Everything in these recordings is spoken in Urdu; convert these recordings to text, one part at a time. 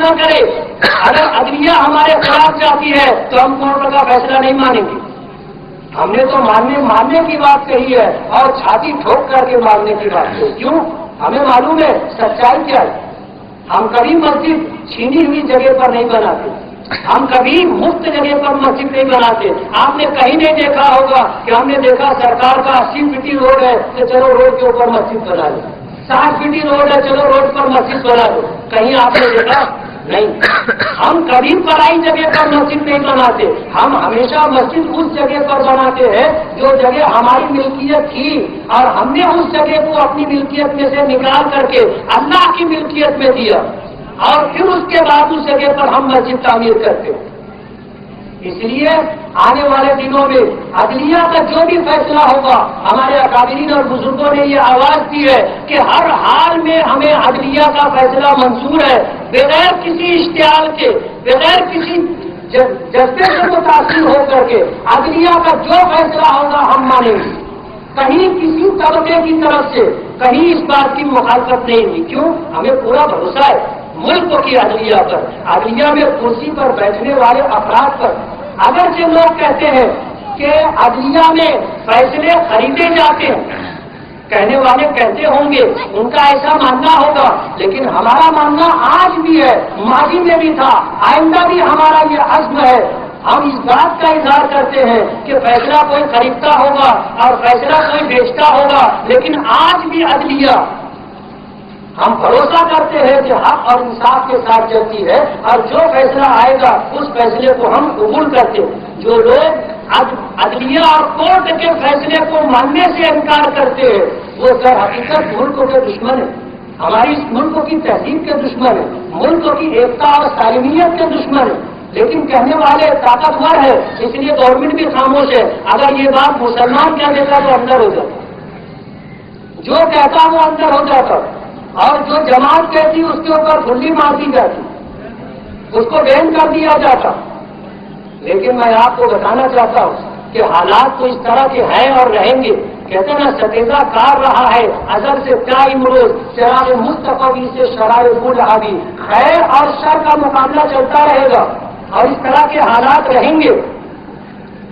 نہ کرے. اگر عدلیہ ہمارے خلاف جاتی ہے تو ہم کورٹ کا فیصلہ نہیں مانیں گے. ہم نے تو ماننے کی بات کہی ہے اور چھاتی ٹھوک کر کے ماننے کی بات کہی. کیوں؟ ہمیں معلوم ہے سچائی کیا ہے. ہم کبھی مسجد چھینی ہوئی جگہ پر نہیں بناتے. ہم کبھی مفت جگہ پر مسجد نہیں بناتے. آپ نے کہیں نہیں دیکھا ہوگا کہ ہم نے دیکھا سرکار کا 80 فیٹی روڈ ہے تو چلو روڈ کے اوپر مسجد بنا لو. 60 فیٹی روڈ ہے چلو روڈ پر مسجد بنا لو. کہیں آپ نے دیکھا؟ نہیں. ہم کبھی پرائی جگہ پر مسجد نہیں بناتے. ہم ہمیشہ مسجد اس جگہ پر بناتے ہیں جو جگہ ہماری ملکیت تھی اور ہم نے اس جگہ کو اپنی ملکیت میں سے نکال کر کے اللہ کی ملکیت میں دیا اور پھر اس کے بعد اس جگہ پر ہم مسجد تعمیر کرتے ہیں. اس لیے آنے والے دنوں میں عدلیہ کا جو بھی فیصلہ ہوگا ہمارے اکابرین اور بزرگوں نے یہ آواز دی ہے کہ ہر حال میں ہمیں عدلیہ کا فیصلہ منظور ہے بغیر کسی اشتعال کے, بغیر کسی جذبے سے متاثر ہو کر کے عدلیہ کا جو فیصلہ ہوگا ہم مانیں گے. کہیں کسی طبقے کی طرف سے کہیں اس بات کی مخالفت نہیں ہوئی. کیوں؟ ہمیں پورا بھروسہ ہے ملک کی عدلیہ پر, عدلیہ میں کرسی پر بیٹھنے والے افراد پر. اگرچہ لوگ کہتے ہیں کہ عدلیہ میں فیصلے خریدے جاتے ہیں, کہنے والے کہتے ہوں گے, ان کا ایسا ماننا ہوگا, لیکن ہمارا ماننا آج بھی ہے, ماضی میں بھی تھا, آئندہ بھی ہمارا یہ عزم ہے. ہم اس بات کا اظہار کرتے ہیں کہ فیصلہ کوئی خریدتا ہوگا اور فیصلہ کوئی بیچتا ہوگا, لیکن آج بھی عدلیہ ہم بھروسہ کرتے ہیں کہ حق اور انصاف کے ساتھ چلتی ہے اور جو فیصلہ آئے گا اس فیصلے کو ہم قبول کرتے ہیں. جو لوگ عدلیہ اور کورٹ کے فیصلے کو ماننے سے انکار کرتے ہیں وہ در حقیقت ملک کے دشمن ہیں, ہماری اس ملک کی تہذیب کے دشمن ہیں, ملک کی ایکتا اور سالمیت کے دشمن ہیں. لیکن کہنے والے طاقتور ہے, اس لیے گورنمنٹ بھی خاموش ہے. اگر یہ بات مسلمان کہہ دیتا تو اندر ہو جاتا, جو کہتا وہ اندر ہو جاتا, اور جو جماعت کہتی اس کے اوپر گھلی مار دی جاتی, اس کو بین کر دیا جاتا. لیکن میں آپ کو بتانا چاہتا ہوں کہ حالات تو اس طرح کے ہیں اور رہیں گے. کہتے ہیں نا ستیزہ کار رہا ہے ازل سے کیا امروز, چراغ مصطفی سے شرائع بول رہا بھی. خیر اور شر کا مقابلہ چلتا رہے گا اور اس طرح کے حالات رہیں گے.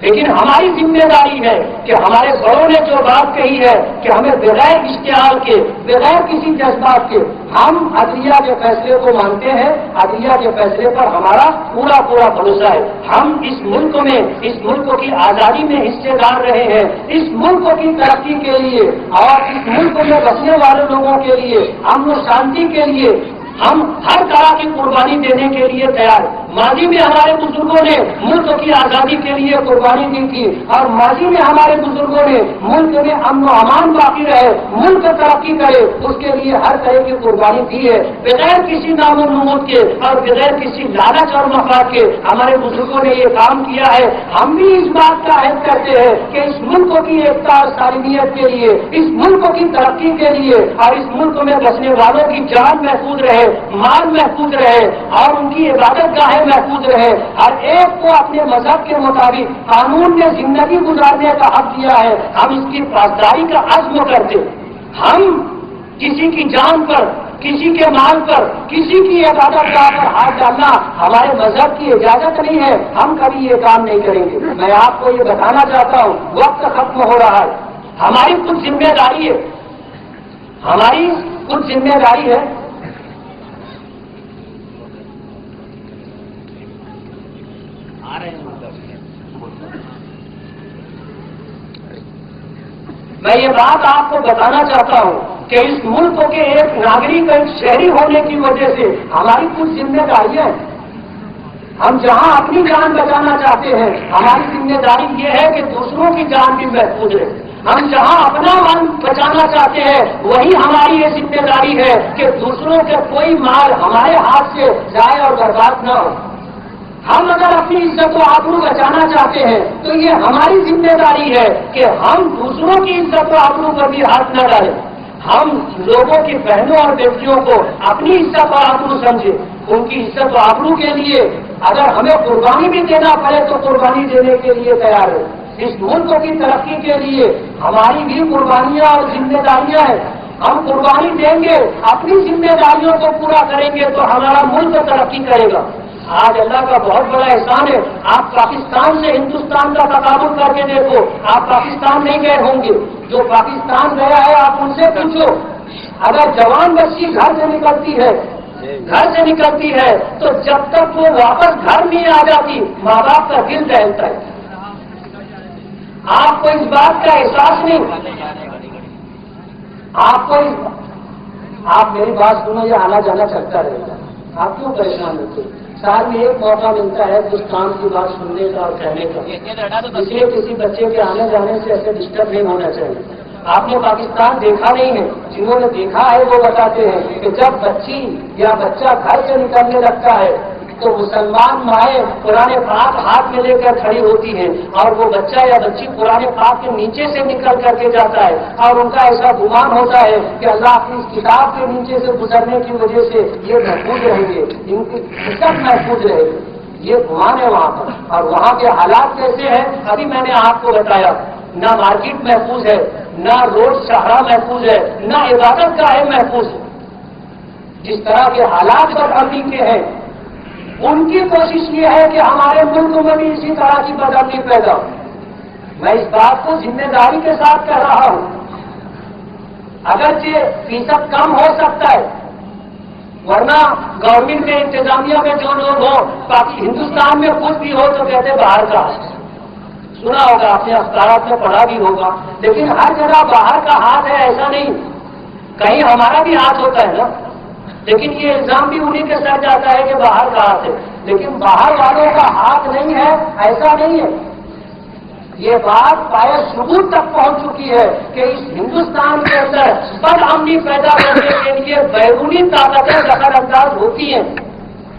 لیکن ہماری ذمہ داری ہے کہ ہمارے بڑوں نے جو بات کہی ہے کہ ہمیں بغیر اشتعال کے, بغیر کسی جذبات کے ہم عدلیہ کے فیصلے کو مانتے ہیں. عدلیہ کے فیصلے پر ہمارا پورا بھروسہ ہے. ہم اس ملک میں, اس ملک کی آزادی میں حصے دار رہے ہیں. اس ملک کی ترقی کے لیے اور اس ملک میں بسنے والے لوگوں کے لیے, امن و شانتی کے لیے ہم ہر طرح کی قربانی دینے کے لیے تیار. ماضی میں ہمارے بزرگوں نے ملک کی آزادی کے لیے قربانی دی تھی اور ماضی میں ہمارے بزرگوں نے ملک میں امن و امان باقی رہے, ملک ترقی کرے, اس کے لیے ہر طرح کی قربانی دی ہے بغیر کسی نام و نمود کے اور بغیر کسی لالچ اور مفاد کے. ہمارے بزرگوں نے یہ کام کیا ہے. ہم بھی اس بات کا عہد کرتے ہیں کہ اس ملک کی ایکتا اور سالمیت کے لیے, اس ملک کی ترقی کے لیے اور اس ملک میں بسنے والوں کی جان محفوظ رہے, مال محفوظ رہے اور ان کی عبادت گاہیں محفوظ رہے. ہر ایک کو اپنے مذہب کے مطابق قانون میں زندگی گزارنے کا حق دیا ہے. ہم اس کی پاسداری کا عزم کرتے. ہم کسی کی جان پر, کسی کے مال پر, کسی کی عبادت گاہ پر ہاتھ ڈالنا ہمارے مذہب کی اجازت نہیں ہے. ہم کبھی یہ کام نہیں کریں گے. میں آپ کو یہ بتانا چاہتا ہوں, وقت ختم ہو رہا ہے. ہماری کچھ ذمہ داری ہے, ہماری کچھ ذمہ داری ہے. میں یہ بات آپ کو بتانا چاہتا ہوں کہ اس ملک کے ایک ناگرک, ایک شہری ہونے کی وجہ سے ہماری کچھ ذمہ داریاں ہیں. ہم جہاں اپنی جان بچانا چاہتے ہیں ہماری ذمہ داری یہ ہے کہ دوسروں کی جان بھی محفوظ رہے. ہم جہاں اپنا مال بچانا چاہتے ہیں وہی ہماری یہ ذمہ داری ہے کہ دوسروں کے کوئی مال ہمارے ہاتھ سے ضائع اور برباد نہ ہو. ہم اگر اپنی عزت و آبرو بچانا چاہتے ہیں تو یہ ہماری ذمہ داری ہے کہ ہم دوسروں کی عزت و آبرو پر بھی ہاتھ نہ ڈالیں. ہم لوگوں کی بہنوں اور بیٹیوں کو اپنی عزت و آبرو سمجھیں. ان کی عزت و آبرو کے لیے اگر ہمیں قربانی بھی دینا پڑے تو قربانی دینے کے لیے تیار ہے. اس ملک کی ترقی کے لیے ہماری بھی قربانیاں اور ذمہ داریاں ہیں. ہم قربانی دیں گے، اپنی ذمہ داریوں کو پورا کریں گے تو ہمارا ملک ترقی کرے گا۔ آج اللہ کا بہت بڑا احسان ہے، آپ پاکستان سے ہندوستان کا تقابل کر کے دیکھو، آپ پاکستان نہیں گئے ہوں گے، جو پاکستان گیا ہے آپ ان سے پوچھو، اگر جوان بچی گھر سے نکلتی ہے تو جب تک وہ واپس گھر نہیں آ جاتی ماں باپ کا دل دہلتا ہے۔ آپ کو اس بات کا احساس نہیں، آپ میری بات سنو، یہ آنا جانا چلتا رہے گا، آپ کیوں پریشان ہوتے؟ سال میں ایک موقع ملتا ہے کچھ کام کی بات سننے کا اور کہنے کا، اس لیے کسی بچے کے آنے جانے سے ایسے ڈسٹرب نہیں ہونا چاہیے۔ آپ نے پاکستان دیکھا نہیں ہے، جنہوں نے دیکھا ہے وہ بتاتے ہیں کہ جب بچی یا بچہ گھر سے نکلنے لگتا ہے تو مسلمان مائیں قرآن پاک ہاتھ میں لے کر کھڑی ہوتی ہیں اور وہ بچہ یا بچی قرآن پاک کے نیچے سے نکل کر کے جاتا ہے اور ان کا ایسا گمان ہوتا ہے کہ اللہ اپنی اس کتاب کے نیچے سے گزرنے کی وجہ سے یہ محفوظ رہیں گے، ان کی عزت محفوظ رہے گی، یہ گمان ہے وہاں پر۔ اور وہاں کے حالات کیسے ہیں ابھی میں نے آپ کو بتایا، نہ مارکیٹ محفوظ ہے، نہ روڈ شاہراہ محفوظ ہے، نہ عبادت گاہیں محفوظ ہے۔ جس طرح کے حالات بدامنی کے ہیں، ان کی کوشش یہ ہے کہ ہمارے ملک میں بھی اسی طرح کی بدامنی پیدا ہو۔ میں اس بات کو ذمہ داری کے ساتھ کہہ رہا ہوں، اگرچہ فیصد کم ہو سکتا ہے، ورنہ گورنمنٹ میں انتظامیہ میں جو لوگ ہوں، باقی ہندوستان میں کچھ بھی ہو تو کہتے باہر کا ہے، سنا ہوگا آپ نے، اخبارات میں پڑھا بھی ہوگا، لیکن ہر جگہ باہر کا ہاتھ ہے ایسا نہیں، کہیں ہمارا بھی ہاتھ ہوتا ہے نا، لیکن یہ الزام بھی انہیں کے ساتھ جاتا ہے کہ باہر کا ہاتھ ہے، لیکن باہر والوں کا ہاتھ نہیں ہے ایسا نہیں ہے۔ یہ بات پائے ثبوت تک پہنچ چکی ہے کہ اس ہندوستان کے اندر بدامنی پیدا کرنے کے لیے بیرونی طاقتیں دخل انداز ہوتی ہیں،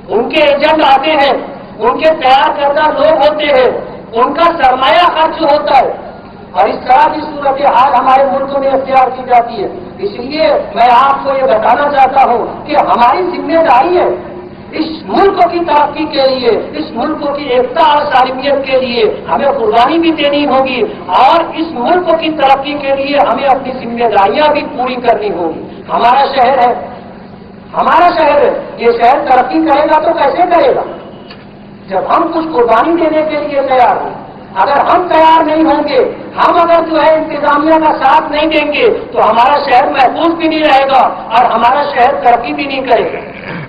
ان کے ایجنٹ آتے ہیں، ان کے تیار کردہ لوگ ہوتے ہیں، ان کا سرمایہ خرچ ہوتا ہے، اور اس طرح کی صورتحال ہمارے ملک میں اختیار کی جاتی ہے۔ اس لیے میں آپ کو یہ بتانا چاہتا ہوں کہ ہماری ذمہ داری ہے اس ملک کی ترقی کے لیے، اس ملک کی ایکتا اور سالمیت کے لیے ہمیں قربانی بھی دینی ہوگی، اور اس ملک کی ترقی کے لیے ہمیں اپنی ذمہ داریاں بھی پوری کرنی ہوگی۔ ہمارا شہر ہے، یہ شہر ترقی کرے گا تو کیسے کرے گا؟ جب ہم کچھ قربانی دینے کے لیے تیار ہوں۔ اگر ہم تیار نہیں ہوں گے، ہم اگر جو ہے انتظامیہ کا ساتھ نہیں دیں گے تو ہمارا شہر محفوظ بھی نہیں رہے گا اور ہمارا شہر ترقی بھی نہیں کرے گا۔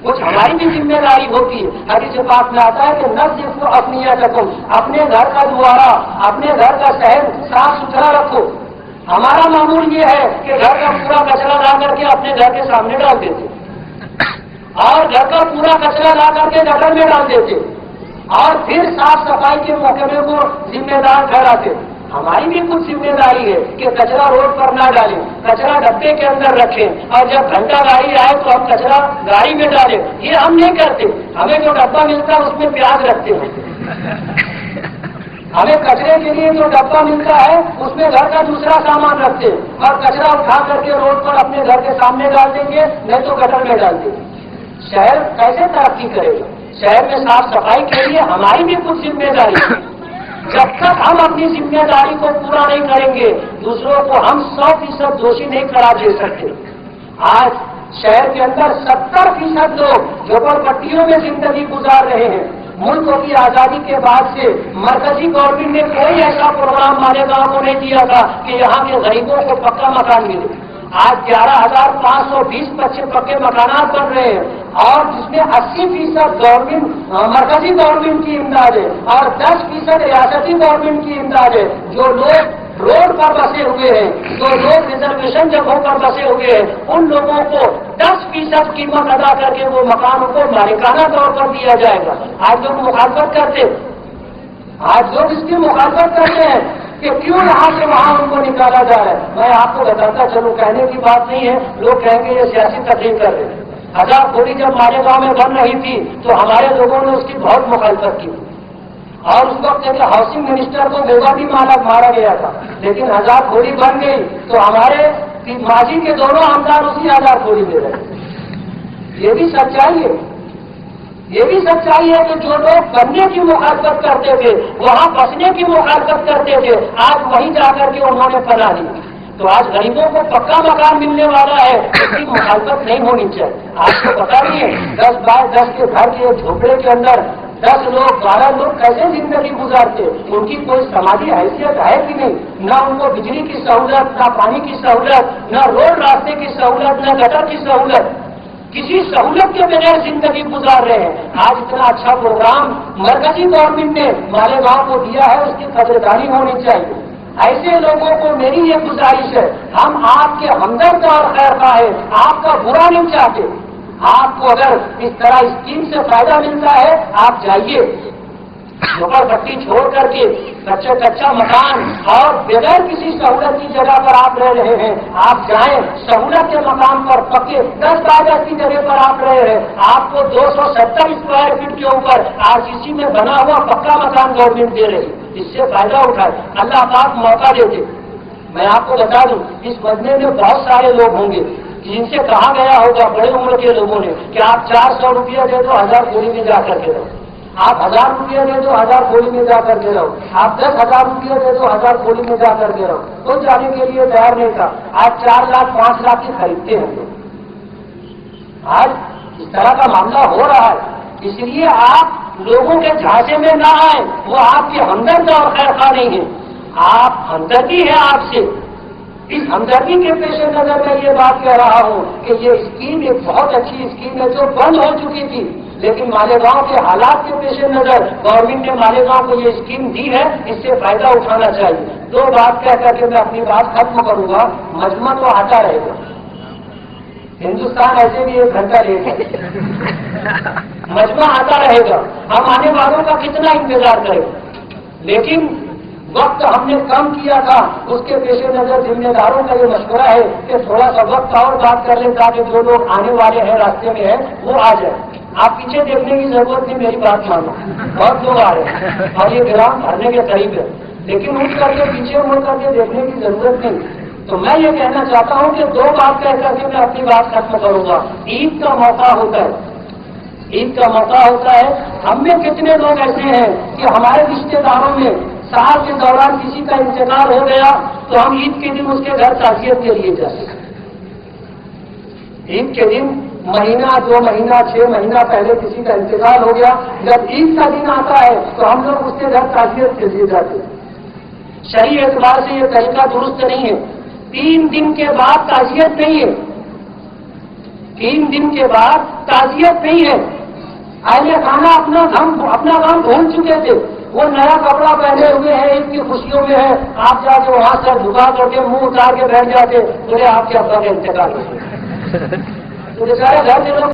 کچھ ہماری بھی ذمہ داری ہوتی ہے۔ حدیث پاک میں آتا ہے کہ نظف اپنیتکم، اپنے گھر کا دوارا، اپنے گھر کا شہر صاف ستھرا رکھو۔ ہمارا معمول یہ ہے کہ گھر کا پورا کچرا لا کر کے اپنے گھر کے سامنے ڈال دیتے، اور گھر کا پورا کچرا لا کر کے گٹر میں ڈال دیتے، اور پھر صاف صفائی کے محکمے کو ذمہ دار ٹھہراتے۔ ہماری بھی کچھ ذمہ داری ہے کہ کچرا روڈ پر نہ ڈالیں، کچرا ڈبے کے اندر رکھیں، اور جب گھنٹہ گاڑی آئے تو ہم کچرا گاڑی میں ڈالیں۔ یہ ہم نہیں کرتے، ہمیں جو ڈبہ ملتا ہے اس میں پیاز رکھتے ہیں، ہمیں کچرے کے لیے جو ڈبہ ملتا ہے اس میں گھر کا دوسرا سامان رکھتے ہیں، اور کچرا اٹھا کر کے روڈ پر اپنے گھر کے سامنے ڈال دیں گے، نہیں تو گٹر میں ڈال دیں گے۔ شہر کیسے ترقی کرے گا؟ شہر میں صاف صفائی کے لیے ہماری بھی کچھ ذمہ داری ہے۔ جب تک ہم اپنی ذمہ داری کو پورا نہیں کریں گے، دوسروں کو ہم 100% دوشی نہیں قرار دے سکتے۔ آج شہر کے اندر 70% لوگ جھوپڑپٹیوں میں زندگی گزار رہے ہیں۔ ملک کی آزادی کے بعد سے مرکزی گورنمنٹ نے کوئی ایسا پروگرام مالیگاؤں کو نہیں دیا تھا کہ یہاں کے غریبوں کو پکا مکان ملے۔ آج 11,520 پکے مکانات بن رہے ہیں، اور جس میں 80% گورنمنٹ مرکزی گورنمنٹ کی امداد ہے اور 10% ریاستی گورنمنٹ کی امداد ہے۔ جو لوگ روڈ پر بسے ہوئے ہیں، جو لوگ ریزرویشن جگہوں پر بسے ہوئے ہیں، ان لوگوں کو 10% قیمت ادا کر کے وہ مکان کو مالکانہ طور پر دیا جائے گا۔ آج لوگ مخالفت کرتے اس کی مخالفت کرتے ہیں کہ کیوں یہاں سے وہاں ان کو نکالا جا رہا ہے۔ میں آپ کو بتاتا چلوں، کہنے کی بات نہیں ہے، لوگ کہیں گے یہ سیاسی تقریر کر رہے ہیں۔ ہزار کھوڑی جب مالیگاؤں میں بن رہی تھی تو ہمارے لوگوں نے اس کی بہت مخالفت کی، اور اس وقت ایک ہاؤسنگ منسٹر کو گوبا بھی مارا گیا تھا، لیکن ہزار کھوڑی بن گئی تو ہمارے ماضی کے دونوں آمدار اسی ہزار کھوڑی میں رہے۔ یہ بھی سچائی ہے، یہ بھی سچائی ہے کہ جو لوگ بننے کی مخالفت کرتے تھے، وہاں بسنے کی مخالفت کرتے تھے، آج وہیں جا کر کے انہوں نے پناہ لی۔ تو آج غریبوں کو پکا مکان ملنے والا ہے، اس کی مخالفت نہیں ہونی چاہیے. آپ کو پتا نہیں ہے 10 بائی 10 کے گھر کے جھوپڑے کے اندر 10 لوگ 12 لوگ کیسے زندگی گزارتے؟ ان کی کوئی سماجی حیثیت ہے کہ نہیں؟ نہ ان کو بجلی کی سہولت، نہ پانی کی سہولت، نہ روڈ راستے کی سہولت، نہ گٹر کی سہولت، کسی سہولت کے بغیر زندگی گزار رہے ہیں. آج اتنا اچھا پروگرام مرکزی گورنمنٹ نے مالیگاؤں کو دیا ہے، اس کی قدردانی ہونی چاہیے. ایسے لوگوں کو میری یہ گزارش ہے، ہم آپ کے ہمدرد اور خیر خواہ ہیں، آپ کا برا نہیں چاہتے. آپ کو اگر اس طرح اسکیم سے فائدہ ملتا ہے آپ جائیے، جھوپڑ پٹی چھوڑ کر کے کچا مکان اور بغیر کسی سہولت کی جگہ پر آپ رہ رہے ہیں، آپ جائیں سہولت کے مقام پر پکے 10 بائی 10 کی جگہ پر آپ رہ رہے ہیں، آپ کو 270 اسکوائر فٹ کے اوپر RCC میں بنا ہوا پکا مکان گورنمنٹ دے رہی، اس سے فائدہ اٹھائے. اللہ پاک موقع دیتے. میں آپ کو بتا دوں اس مجمع میں بہت سارے لوگ ہوں گے جن سے کہا گیا ہوگا بڑے عمر کے لوگوں نے کہ آپ 400 روپیہ دے دو 1000 گولی میں جا کر کے رہو، آپ 1000 روپیہ دے دو 1000 گولی میں جا کر کے رہو، آپ 10,000 روپیہ دے دو 1000 گولی میں جا کر کے رہو. کوئی جانے کے لیے تیار نہیں تھا. آج 4 لاکھ 5 لاکھ کی خریدتے ہیں لوگ. آج اس طرح کا معاملہ ہو رہا ہے. اس لیے آپ لوگوں کے جھانسے میں نہ آئیں، وہ آپ کے ہمدرد اور خیر خواہ نہیں ہیں. آپ ہمدردی ہے آپ سے. اس ہمدردی کے پیش نظر میں یہ بات کہہ رہا ہوں کہ یہ اسکیم ایک بہت اچھی اسکیم ہے جو بند ہو چکی تھی، لیکن مالیگاؤں کے حالات کے پیش نظر گورنمنٹ نے مالیگاؤں کو یہ اسکیم دی ہے، اس سے فائدہ اٹھانا چاہیے. 2 بات کہہ کر کے میں اپنی بات ختم کروں گا. مجمع تو آتا رہے گا، ہندوستان ایسے بھی 1 گھنٹہ لیٹ ہے. مجمع آتا رہے گا، ہم آنے والوں کا کتنا انتظار کریں، لیکن وقت ہم نے کم کیا تھا. اس کے پیش نظر ذمہ داروں کا یہ مشورہ ہے کہ تھوڑا سا وقت اور بات کر لیں تاکہ جو لوگ آنے والے ہیں راستے میں ہیں وہ آ جائیں. آپ پیچھے دیکھنے کی ضرورت نہیں، میری بات مانو، بہت لوگ آ رہے ہیں اور یہ گرام بھرنے کے قریب ہے، لیکن اٹھ کر کے پیچھے مڑ کر کے دیکھنے کی ضرورت نہیں. تو میں یہ کہنا چاہتا ہوں کہ 2 بات کہہ کر کے میں اپنی بات ختم کروں گا. عید کا موقع ہوتا ہے، عید کا موقع ہوتا ہے. ہم میں کتنے لوگ ایسے ہیں کہ ہمارے رشتے داروں میں سال کے دوران کسی کا انتقال ہو گیا تو ہم عید کے دن اس کے گھر تعزیت کے لیے جاتے ہیں. عید کے دن مہینہ 2 مہینہ 6 مہینہ پہلے کسی کا انتقال ہو گیا، جب عید کا دن آتا ہے تو ہم لوگ اس کے گھر تعزیت کے لیے جاتے ہیں. شرعی اعتبار سے یہ طریقہ درست نہیں ہے. 3 دن کے بعد تعزیت نہیں ہے، 3 دن کے بعد تعزیت نہیں ہے. اہل خانہ اپنا غم بھول چکے تھے، وہ نیا کپڑا پہنے ہوئے ہیں، عید کی خوشیوں میں ہے. آپ جا کے وہاں سر جھکا کر کے منہ اتار کے بیٹھ جاتے، بولے آپ کے ابا کا انتقال ہو گیا. تو بیچارے گھر کے لوگ